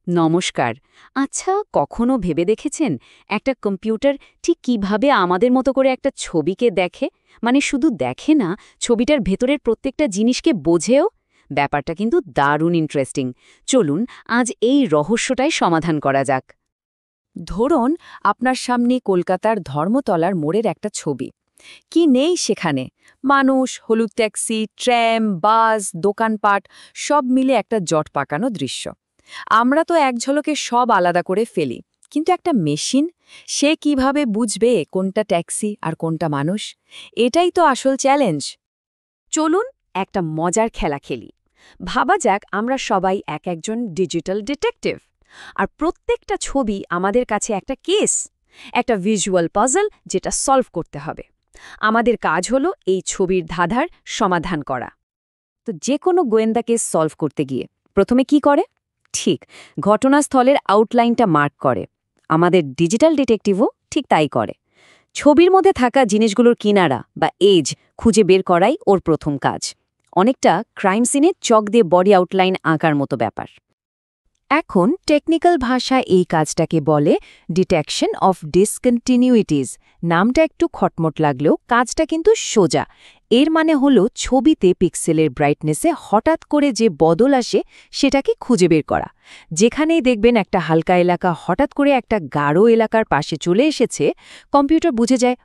নমস্কার। আচ্ছা, কখনো ভেবে দেখেছেন একটা কম্পিউটার ঠিক কিভাবে আমাদের মতো করে একটা ছবিকে দেখে? মানে শুধু দেখে না, ছবিটার ভেতরের প্রত্যেকটা জিনিসকে বোঝেও? ব্যাপারটা কিন্তু দারুণ ইন্টারেস্টিং। চলুন আজ এই রহস্যটাই সমাধান করা যাক। ধরুন আপনার সামনে কলকাতার ধর্মতলার মোড়ের একটা ছবি। কি নেই সেখানে? মানুষ, হলুদ ট্যাক্সি, ট্র্যাম, বাস, দোকানপাট সব মিলে একটা জট পাকানো দৃশ্য। আমরা তো এক ঝলকে সব আলাদা করে ফেলি, কিন্তু একটা মেশিন, সে কিভাবে বুঝবে কোনটা ট্যাক্সি আর কোনটা মানুষ? এটাই তো আসল চ্যালেঞ্জ। চলুন একটা মজার খেলা খেলি। ভাবা যাক আমরা সবাই একজন ডিজিটাল ডিটেকটিভ, আর প্রত্যেকটা ছবি আমাদের কাছে একটা কেস, একটা ভিজুয়াল পাজল যেটা সলভ করতে হবে। আমাদের কাজ হলো এই ছবির ধাঁধার সমাধান করা। তো যে কোনো গোয়েন্দা কেস সলভ করতে গিয়ে প্রথমে কি করে? ঠিক ঘটনাস্থলের আউটলাইনটা মার্ক করে। আমাদের ডিজিটাল ডিটেকটিভও ঠিক তাই করে। ছবির মধ্যে থাকা জিনিসগুলোর কিনারা বা এজ খুঁজে বের করাই ওর প্রথম কাজ। অনেকটা ক্রাইম সিনে চক দিয়ে বডি আউটলাইন আঁকার মতো ব্যাপার। এখন টেকনিক্যাল ভাষায় এই কাজটাকে বলে ডিটেকশন অফ ডিসকন্টিনিউইটিজ। নামটা একটু খটমট লাগলেও কাজটা কিন্তু সোজা। এর মানে হলো ছবিতে পিক্সেলের ব্রাইটনেসে হঠাৎ করে যে বদল আসে সেটাকে খুঁজে বের করা। যেখানেই দেখবেন একটা হালকা এলাকা হঠাৎ করে একটা গাঢ় এলাকার পাশে চলে এসেছে, কম্পিউটার বুঝে যায়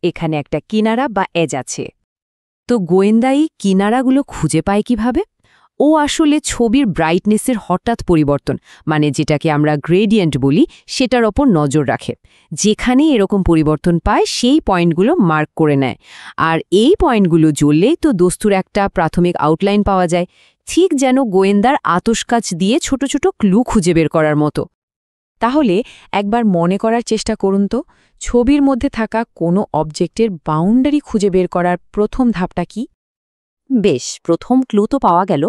এখানে একটা কিনারা বা এজ আছে। তো গোয়েন্দাই কিনারাগুলো খুঁজে পায় কিভাবে? ও আসলে ছবির ব্রাইটনেসের হঠাৎ পরিবর্তন, মানে যেটাকে আমরা গ্রেডিয়েন্ট বলি, সেটার ওপর নজর রাখে। যেখানেই এরকম পরিবর্তন পায় সেই পয়েন্টগুলো মার্ক করে নেয়। আর এই পয়েন্টগুলো জ্বললেই তো দস্তুর একটা প্রাথমিক আউটলাইন পাওয়া যায়, ঠিক যেন গোয়েন্দার আতশকাচ দিয়ে ছোট ছোট ক্লু খুঁজে বের করার মতো। তাহলে একবার মনে করার চেষ্টা করুন তো, ছবির মধ্যে থাকা কোনো অবজেক্টের বাউন্ডারি খুঁজে বের করার প্রথম ধাপটা কি? বেশ, প্রথম ক্লু তো পাওয়া গেল,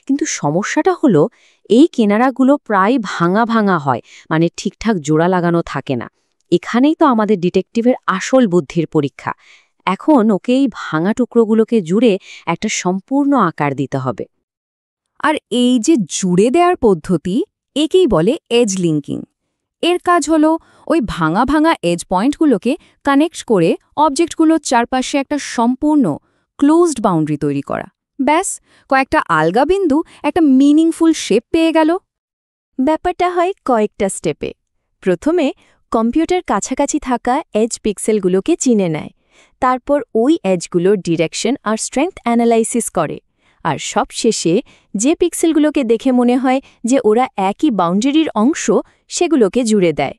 কিন্তু সমস্যাটা হলো এই কিনারাগুলো প্রায় ভাঙা ভাঙা হয়, মানে ঠিকঠাক জোড়া লাগানো থাকে না। এখানেই তো আমাদের ডিটেকটিভের আসল বুদ্ধির পরীক্ষা। এখন ওকে এই ভাঙা টুকরোগুলোকে জুড়ে একটা সম্পূর্ণ আকার দিতে হবে। আর এই যে জুড়ে দেওয়ার পদ্ধতি, একেই বলে এজ লিঙ্কিং। এর কাজ হলো ওই ভাঙা ভাঙা এজ পয়েন্টগুলোকে কানেক্ট করে অবজেক্টগুলোর চারপাশে একটা সম্পূর্ণ ক্লোজড বাউন্ডারি তৈরি করা। ব্যাস, কয়েকটা আলগা বিন্দু একটা মিনিংফুল শেপ পেয়ে গেল। ব্যাপারটা হয় কয়েকটা স্টেপে। প্রথমে কম্পিউটার কাছাকাছি থাকা এজ পিক্সেলগুলোকে চিনে নেয়। তারপর ওই এজগুলোর ডিরেকশন আর স্ট্রেংথ অ্যানালাইসিস করে। আর সবশেষে যে পিক্সেলগুলোকে দেখে মনে হয় যে ওরা একই বাউন্ডারির অংশ, সেগুলোকে জুড়ে দেয়।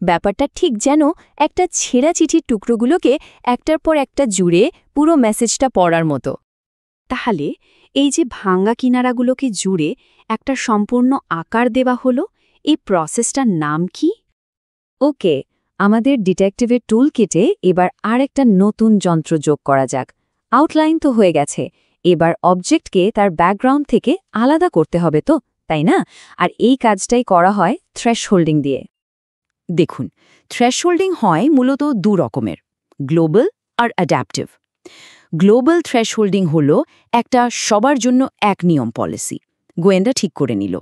ব্যাপারটা ঠিক যেন একটা ছেঁড়া চিঠির টুকরোগুলোকে একটার পর একটা জুড়ে পুরো মেসেজটা পড়ার মতো। তাহলে এই যে ভাঙা কিনারাগুলোকে জুড়ে একটা সম্পূর্ণ আকার দেওয়া হলো, এই প্রসেসটার নাম কি? ওকে, আমাদের ডিটেকটিভের টুল কিটে এবার আরেকটা নতুন যন্ত্র যোগ করা যাক। আউটলাইন তো হয়ে গেছে, এবার অবজেক্টকে তার ব্যাকগ্রাউন্ড থেকে আলাদা করতে হবে তো, তাই না? আর এই কাজটাই করা হয় থ্রেশহোল্ডিং দিয়ে। দেখুন, থ্রেশহোল্ডিং হয় মূলত দু রকমের, গ্লোবাল আর অ্যাডাপটিভ। গ্লোবাল থ্রেশহোল্ডিং হল একটা সবার জন্য এক নিয়ম পলিসি। গোয়েন্দা ঠিক করে নিল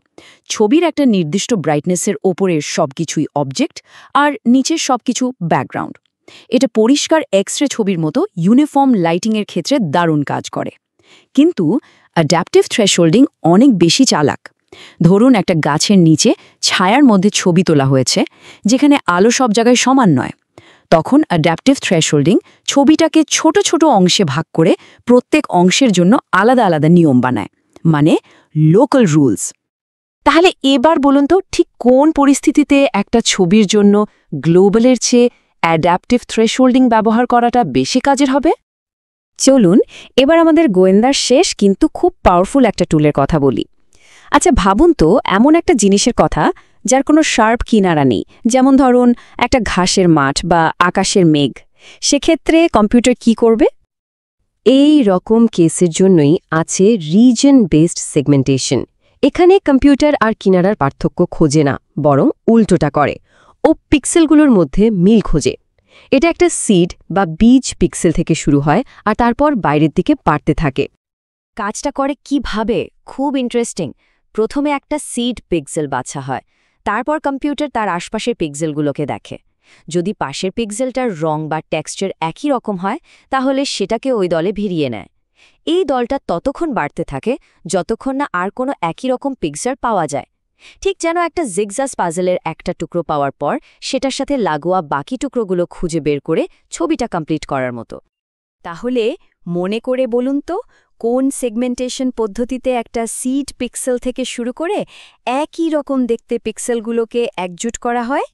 ছবির একটা নির্দিষ্ট ব্রাইটনেসের ওপরের সবকিছুই অবজেক্ট আর নিচের সবকিছু ব্যাকগ্রাউন্ড। এটা পরিষ্কার এক্সরে ছবির মতো ইউনিফর্ম লাইটিংয়ের ক্ষেত্রে দারুণ কাজ করে। কিন্তু অ্যাডাপটিভ থ্রেশহোল্ডিং অনেক বেশি চালাক। ধরুন একটা গাছের নিচে ছায়ার মধ্যে ছবি তোলা হয়েছে, যেখানে আলো সব জায়গায় সমান নয়। তখন অ্যাডাপটিভ থ্রেশহোল্ডিং ছবিটাকে ছোট ছোট অংশে ভাগ করে প্রত্যেক অংশের জন্য আলাদা আলাদা নিয়ম বানায়, মানে লোকাল রুলস। তাহলে এবার বলুন তো, ঠিক কোন পরিস্থিতিতে একটা ছবির জন্য গ্লোবালের চেয়ে অ্যাডাপটিভ থ্রেশহোল্ডিং ব্যবহার করাটা বেশি কাজের হবে? চলুন এবার আমাদের গোয়েন্দার শেষ কিন্তু খুব পাওয়ারফুল একটা টুলের কথা বলি। আচ্ছা ভাবুন তো, এমন একটা জিনিসের কথা যার কোনো শার্প কিনারা নেই, যেমন ধরুন একটা ঘাসের মাঠ বা আকাশের মেঘ। সেক্ষেত্রে কম্পিউটার কি করবে? এই রকম কেসের জন্যই আছে রিজন বেসড সেগমেন্টেশন। এখানে কম্পিউটার আর কিনারার পার্থক্য খোঁজে না, বরং উল্টোটা করে। ও পিক্সেলগুলোর মধ্যে মিল খোঁজে। এটা একটা সিড বা বীজ পিক্সেল থেকে শুরু হয় আর তারপর বাইরের দিকে বাড়তে থাকে। কাজটা করে কিভাবে? খুব ইন্টারেস্টিং। প্রথমে একটা সিড পিক্সেল বাছা হয়, তারপর কম্পিউটার তার আশপাশের পিক্সেলগুলোকে দেখে। যদি পাশের পিক্সেলটার রং বা টেক্সচার একই রকম হয়, তাহলে সেটাকে ওই দলে ভিড়িয়ে নেয়। এই দলটা ততক্ষণ বাড়তে থাকে যতক্ষণ না আর কোনো একই রকম পিক্সেল পাওয়া যায়, ঠিক যেন একটা জিগজাস পাজলের একটা টুকরো পাওয়ার পর সেটার সাথে লাগোয়া বাকি টুকরোগুলো খুঁজে বের করে ছবিটা কমপ্লিট করার মতো। তাহলে মনে করে বলুন তো, কোন সেগমেন্টেশন পদ্ধতিতে একটা সিড পিক্সেল থেকে শুরু করে একই রকম দেখতে পিক্সেলগুলোকে একজুট করা হয়?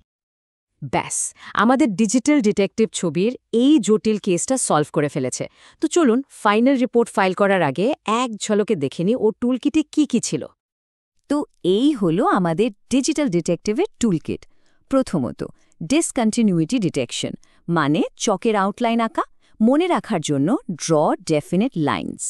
ব্যাস, আমাদের ডিজিটাল ডিটেকটিভ ছবির এই জটিল কেসটা সলভ করে ফেলেছে। তো চলুন ফাইনাল রিপোর্ট ফাইল করার আগে এক ঝলকে দেখে নিই ওর টুলকিটে কি ছিল। তো এই হলো আমাদের ডিজিটাল ডিটেকটিভের টুলকিট। প্রথমত, ডিসকন্টিনিউইটি ডিটেকশন, মানে চকের আউটলাইন আঁকা, মনে রাখার জন্য ড্র ডেফিনিট লাইনস।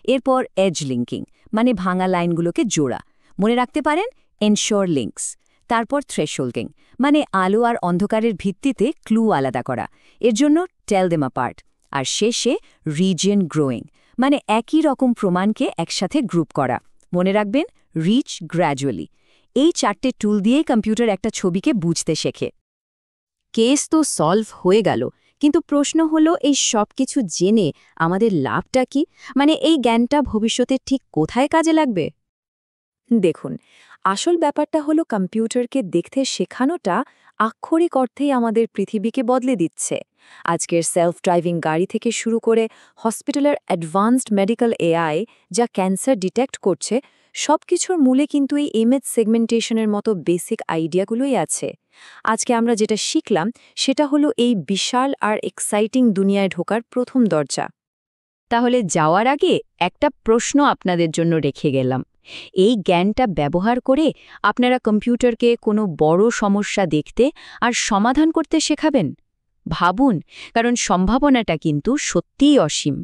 এরপর এজ লিঙ্কিং, মানে ভাঙা লাইনগুলোকে জোড়া, মনে রাখতে পারেন এনশোর লিঙ্কস। তারপর থ্রেশহোল্ডিং, মানে আলো আর অন্ধকারের ভিত্তিতে ক্লু আলাদা করা, এর জন্য টেল দেম অ্যাপার্ট। আর শেষে রিজিয়ন গ্রোয়িং, মানে একই রকম প্রমাণকে একসাথে গ্রুপ করা, মনে রাখবেন রিচ গ্র্যাজুয়ালি। এই 4টে টুল দিয়েই কম্পিউটার একটা ছবিকে বুঝতে শেখে। কেস তো সলভ হয়ে গেল, কিন্তু প্রশ্ন হলো এই সব কিছু জেনে আমাদের লাভটা কি? মানে এই জ্ঞানটা ভবিষ্যতে ঠিক কোথায় কাজে লাগবে? দেখুন, আসল ব্যাপারটা হলো কম্পিউটারকে দেখতে শেখানোটা আক্ষরিক অর্থেই আমাদের পৃথিবীকে বদলে দিচ্ছে। আজকের সেলফ ড্রাইভিং গাড়ি থেকে শুরু করে হসপিটালের অ্যাডভান্সড মেডিকেল এআই যা ক্যান্সার ডিটেক্ট করছে, সবকিছুর মূলে কিন্তু এই ইমেজ সেগমেন্টেশনের মতো বেসিক আইডিয়াগুলোই আছে। আজকে আমরা যেটা শিখলাম সেটা হলো এই বিশাল আর এক্সাইটিং দুনিয়ায় ঢোকার প্রথম দরজা। তাহলে যাওয়ার আগে একটা প্রশ্ন আপনাদের জন্য রেখে গেলাম। এই জ্ঞানটা ব্যবহার করে আপনারা কম্পিউটারকে কোনো বড় সমস্যা দেখতে আর সমাধান করতে শেখাবেন? ভাবুন, কারণ সম্ভাবনাটা কিন্তু সত্যিই অসীম।